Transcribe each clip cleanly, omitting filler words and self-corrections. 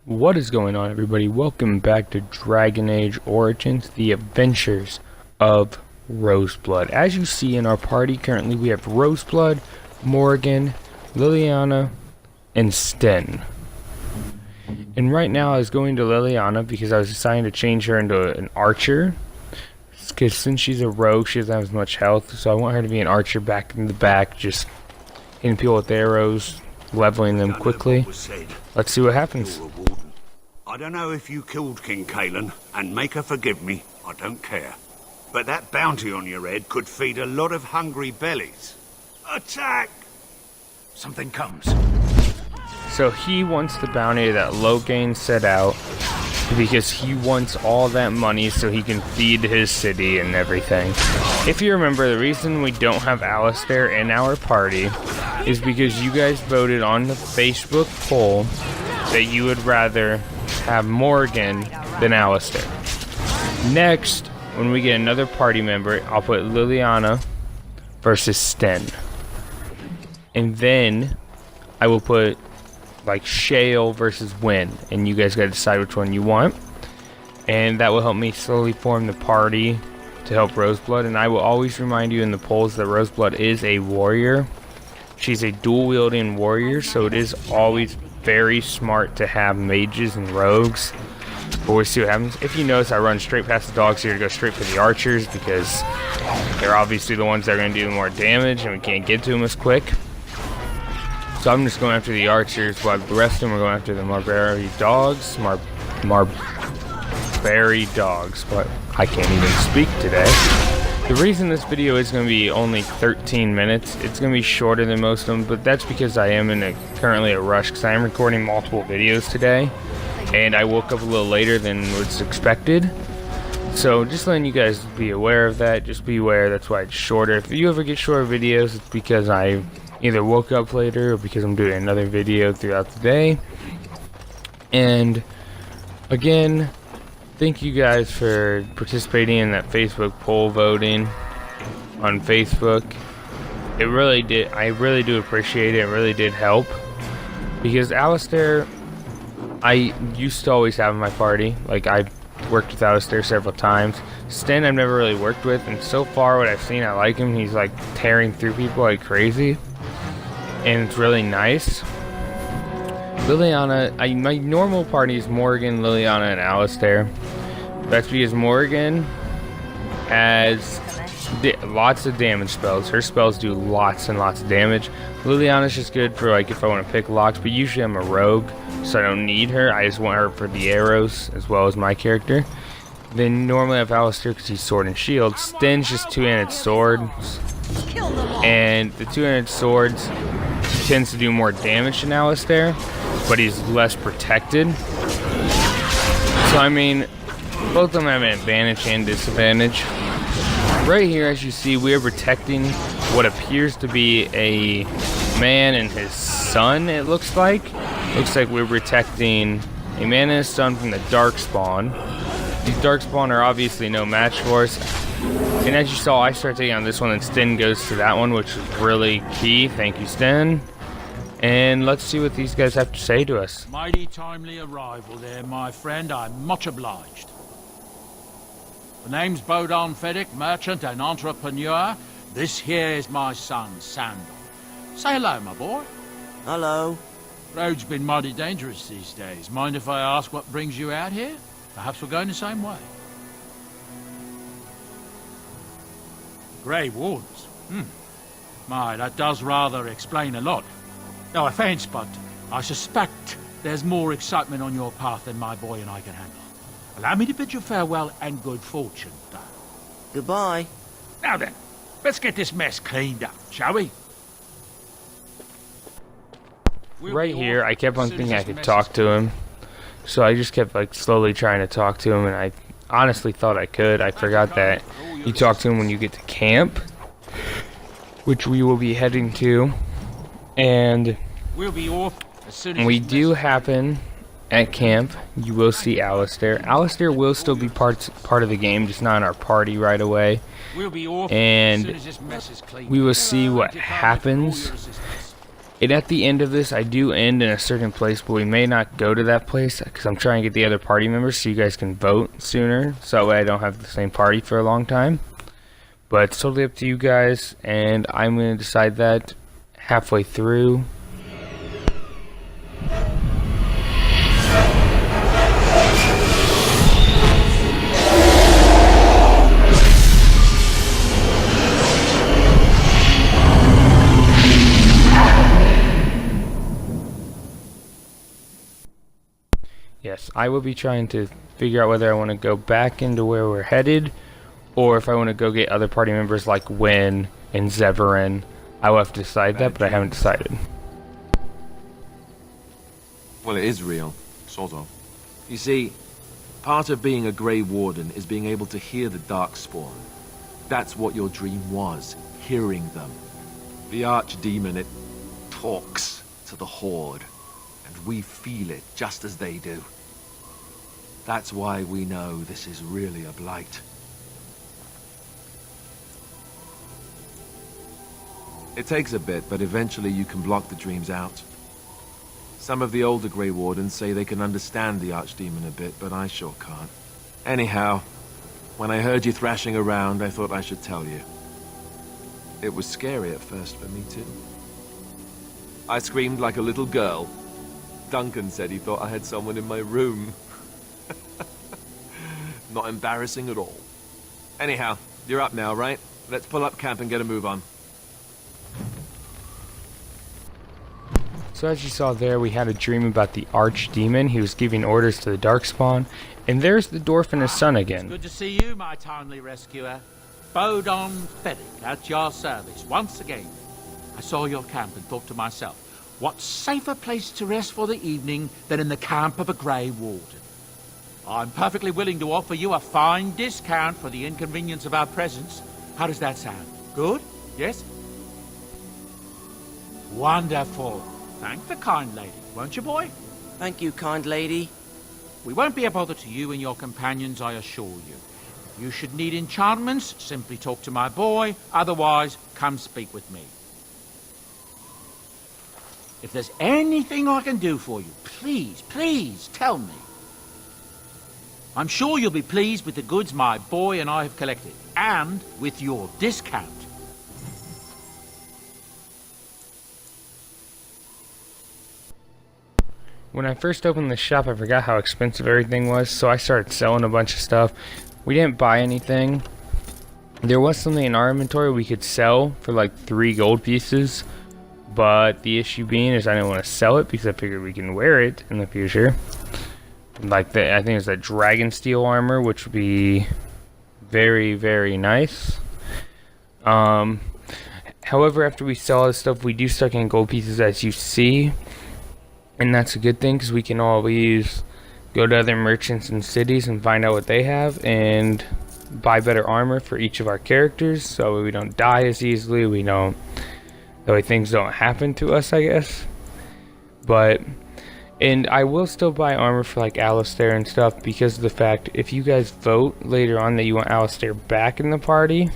What is going on, everybody? Welcome back to Dragon Age Origins, the adventures of RoseBlood. As you see in our party, currently we have RoseBlood, Morgan, Liliana, and Sten. And right now I was going to Liliana because I was deciding to change her into an archer. Because since she's a rogue, she doesn't have as much health, so I want her to be an archer back in the back, just hitting people with arrows, leveling them quickly. Let's see what happens. I don't know if you killed King Kalen, and make her forgive me, I don't care. But that bounty on your head could feed a lot of hungry bellies. Attack! Something comes. So he wants the bounty that Logain set out because he wants all that money so he can feed his city and everything. If you remember, the reason we don't have Alistair in our party is because you guys voted on the Facebook poll that you would rather have Morgan than Alistair. Next, when we get another party member, I'll put Liliana versus Sten. And then I will put like Shale versus Wynn, and you guys gotta decide which one you want. And that will help me slowly form the party to help RoseBlood. And I will always remind you in the polls that RoseBlood is a warrior. She's a dual-wielding warrior, so it is always very smart to have mages and rogues. But we'll see what happens. If you notice, I run straight past the dogs here to go straight for the archers because they're obviously the ones that are going to do more damage and we can't get to them as quick. So I'm just going after the archers while the rest of them are going after the Marberry dogs. Marberry dogs, but I can't even speak today. The reason this video is going to be only 13 minutes, it's going to be shorter than most of them, but that's because I am in currently a rush because I am recording multiple videos today, and I woke up a little later than was expected. So just letting you guys be aware of that, just be aware that's why it's shorter. If you ever get shorter videos, it's because I either woke up later or because I'm doing another video throughout the day. And again, thank you guys for participating in that Facebook poll voting on Facebook. It really did, I really do appreciate it. It really did help. Because Alistair, I used to always have in my party. Like, I worked with Alistair several times. Sten I've never really worked with, and so far what I've seen, I like him. He's like tearing through people like crazy. And it's really nice. Liliana, my normal party is Morgan, Liliana, and Alistair. That's because Morgan has lots of damage spells. Her spells do lots and lots of damage. Liliana's just good for like if I want to pick locks, but usually I'm a rogue, so I don't need her. I just want her for the arrows as well as my character. Then normally I have Alistair because he's sword and shield. Sten's just two-handed swords. And the two-handed swords tends to do more damage than Alistair, but he's less protected. So I mean, both of them have an advantage and disadvantage. Right here, as you see, we are protecting what appears to be a man and his son, it looks like. Looks like we're protecting a man and his son from the Darkspawn. These Darkspawn are obviously no match for us. And as you saw, I start taking on this one, and Sten goes to that one, which is really key. Thank you, Sten. And let's see what these guys have to say to us. Mighty timely arrival there, my friend. I'm much obliged. The name's Bodon Feddick, merchant and entrepreneur. This here is my son, Sandal. Say hello, my boy. Hello. Road's been mighty dangerous these days. Mind if I ask what brings you out here? Perhaps we're going the same way. Grey Wardens. My, that does rather explain a lot. No offense, but I suspect there's more excitement on your path than my boy and I can handle. Allow me to bid you farewell and good fortune, though. Goodbye. Now then, let's get this mess cleaned up, shall we? Right here, I kept on thinking I could talk to him. So I just kept like slowly trying to talk to him, and I honestly thought I could. I forgot that you talk to him when you get to camp, which we will be heading to. And we'll be off as soon as we do happen at camp. You will see Alistair. Alistair will still be part of the game, just not in our party right away. We'll be off and as soon as this mess is cleaned. we will see what happens And at the end of this, I do end in a certain place, but we may not go to that place because I'm trying to get the other party members so you guys can vote sooner, so that way I don't have the same party for a long time. But it's totally up to you guys, and I'm going to decide that halfway through. Yes, I will be trying to figure out whether I want to go back into where we're headed, or if I want to go get other party members like Wynn and Zeverin. I will have to decide that, but I haven't decided. Well, it is real, sort of. You see, part of being a Grey Warden is being able to hear the Darkspawn. That's what your dream was, hearing them. The Archdemon, it talks to the Horde, and we feel it just as they do. That's why we know this is really a blight. It takes a bit, but eventually you can block the dreams out. Some of the older Grey Wardens say they can understand the Archdemon a bit, but I sure can't. Anyhow, when I heard you thrashing around, I thought I should tell you. It was scary at first for me, too. I screamed like a little girl. Duncan said he thought I had someone in my room. Not embarrassing at all. Anyhow, you're up now, right? Let's pull up camp and get a move on. So as you saw there, we had a dream about the Archdemon. He was giving orders to the Darkspawn. And there's the dwarf and his son again. Good to see you, my timely rescuer. Bodon Feddick, at your service, once again. I saw your camp and thought to myself, what safer place to rest for the evening than in the camp of a Grey Warden? I'm perfectly willing to offer you a fine discount for the inconvenience of our presence. How does that sound? Good? Yes? Wonderful. Thank the kind lady, won't you, boy? Thank you, kind lady. We won't be a bother to you and your companions, I assure you. If you should need enchantments, simply talk to my boy. Otherwise, come speak with me. If there's anything I can do for you, please, please tell me. I'm sure you'll be pleased with the goods my boy and I have collected, and with your discount. When I first opened the shop, I forgot how expensive everything was, so I started selling a bunch of stuff. We didn't buy anything. There was something in our inventory we could sell for like 3 gold pieces, but the issue being is I didn't want to sell it because I figured we can wear it in the future. Like I think it's that dragon steel armor, which would be very, very nice. However, after we sell all this stuff, we do start getting gold pieces, as you see. And that's a good thing, because we can always go to other merchants and cities and find out what they have and buy better armor for each of our characters, so we don't die as easily, that way things don't happen to us, I guess. And I will still buy armor for like Alistair and stuff, because of the fact, if you guys vote later on that you want Alistair back in the party,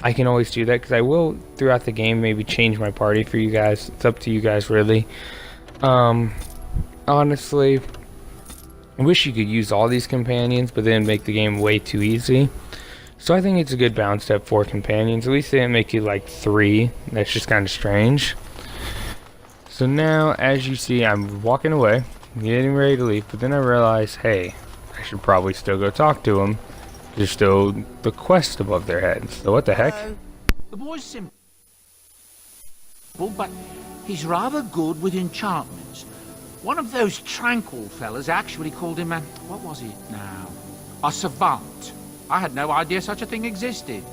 I can always do that, because I will throughout the game maybe change my party for you guys. It's up to you guys, really. Honestly, I wish you could use all these companions, but then make the game way too easy. So I think it's a good balance to have 4 companions. At least they didn't make you like 3. That's just kind of strange. So now, as you see, I'm walking away, getting ready to leave, but then I realize, hey, I should probably still go talk to them. There's still the quest above their heads. So what the heck? The boy's simple, but he's rather good with enchantments. One of those tranquil fellas actually called him what was it now? A savant. I had no idea such a thing existed.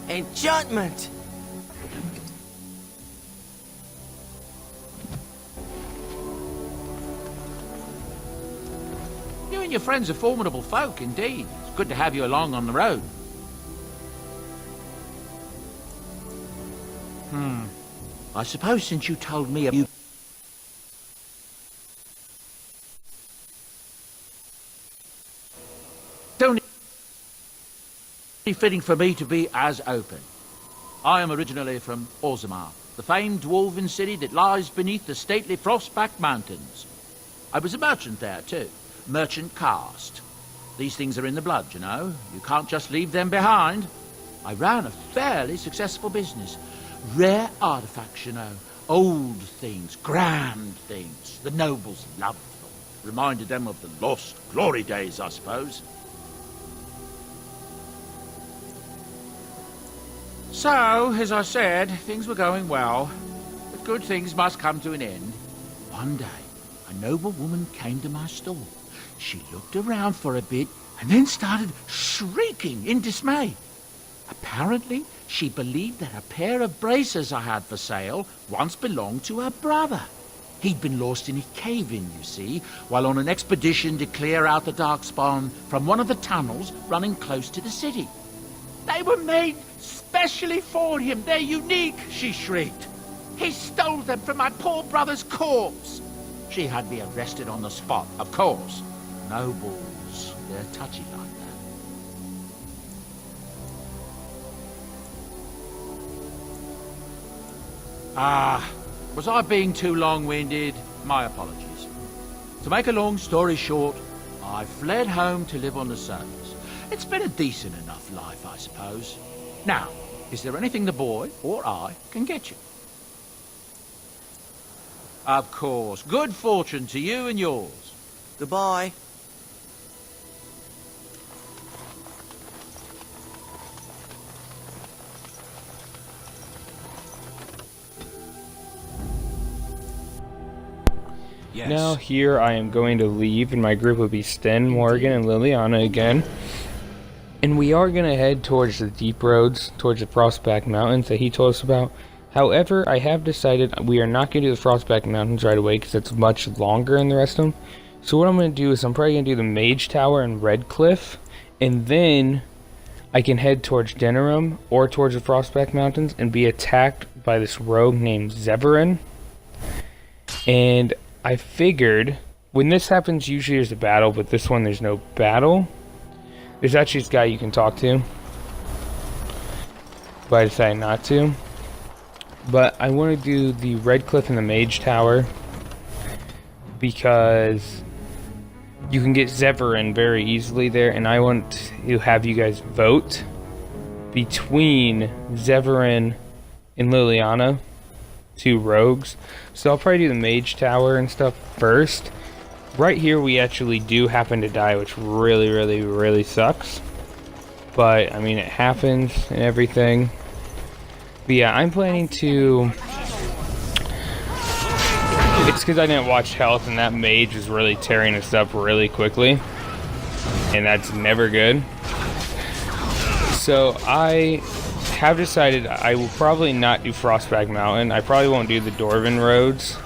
Enchantment! You and your friends are formidable folk, indeed. It's good to have you along on the road. I suppose since you told me you don't fitting for me to be as open. I am originally from Orzammar, the famed dwarven city that lies beneath the stately Frostback Mountains. I was a merchant there, too. Merchant caste. These things are in the blood, you know. You can't just leave them behind. I ran a fairly successful business. Rare artifacts, you know. Old things, grand things. The nobles loved them. Reminded them of the lost glory days, I suppose. So, as I said, things were going well. But good things must come to an end. One day, a noble woman came to my store. She looked around for a bit and then started shrieking in dismay. Apparently, she believed that a pair of braces I had for sale once belonged to her brother. He'd been lost in a cave-in, you see, while on an expedition to clear out the Darkspawn from one of the tunnels running close to the city. They were made specially for him. They're unique, she shrieked. He stole them from my poor brother's corpse. She had me arrested on the spot, of course. Nobles, they're touchy like that. Was I being too long-winded? My apologies. To make a long story short, I fled home to live on the surface. It's been a decent enough life, I suppose. Now, is there anything the boy or I can get you? Of course. Good fortune to you and yours. Goodbye. Yes. Now here I am going to leave, and my group will be Sten, Morgan, and Liliana again. And we are going to head towards the deep roads, towards the Frostback Mountains that he told us about. However, I have decided we are not going to do the Frostback Mountains right away because it's much longer than the rest of them. So what I'm going to do is I'm probably going to do the Mage Tower and Red Cliff, and then I can head towards Denerim or towards the Frostback Mountains and be attacked by this rogue named Zeverin. And I figured when this happens, usually there's a battle, but this one there's no battle. There's actually this guy you can talk to, but I decided not to. But I want to do the Red Cliff and the Mage Tower because you can get Zeverin very easily there, and I want to have you guys vote between Zeverin and Liliana, two rogues. So I'll probably do the Mage Tower and stuff first. Right here we actually do happen to die, which really sucks. But, I mean, it happens and everything. But yeah, I'm planning to... It's because I didn't watch health, and that mage was really tearing us up really quickly. And that's never good. So I have decided I will probably not do Frostback Mountain. I probably won't do the Dwarven roads.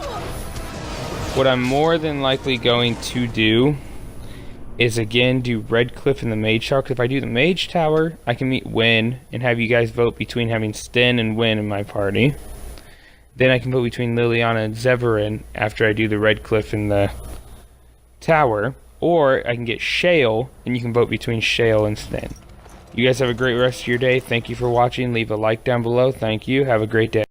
What I'm more than likely going to do is again do Red Cliff and the Mage Tower. Because if I do the Mage Tower, I can meet Wynn and have you guys vote between having Sten and Wynn in my party. Then I can vote between Liliana and Zeverin after I do the Red Cliff and the Tower. Or I can get Shale, and you can vote between Shale and Sten. You guys have a great rest of your day. Thank you for watching. Leave a like down below. Thank you. Have a great day.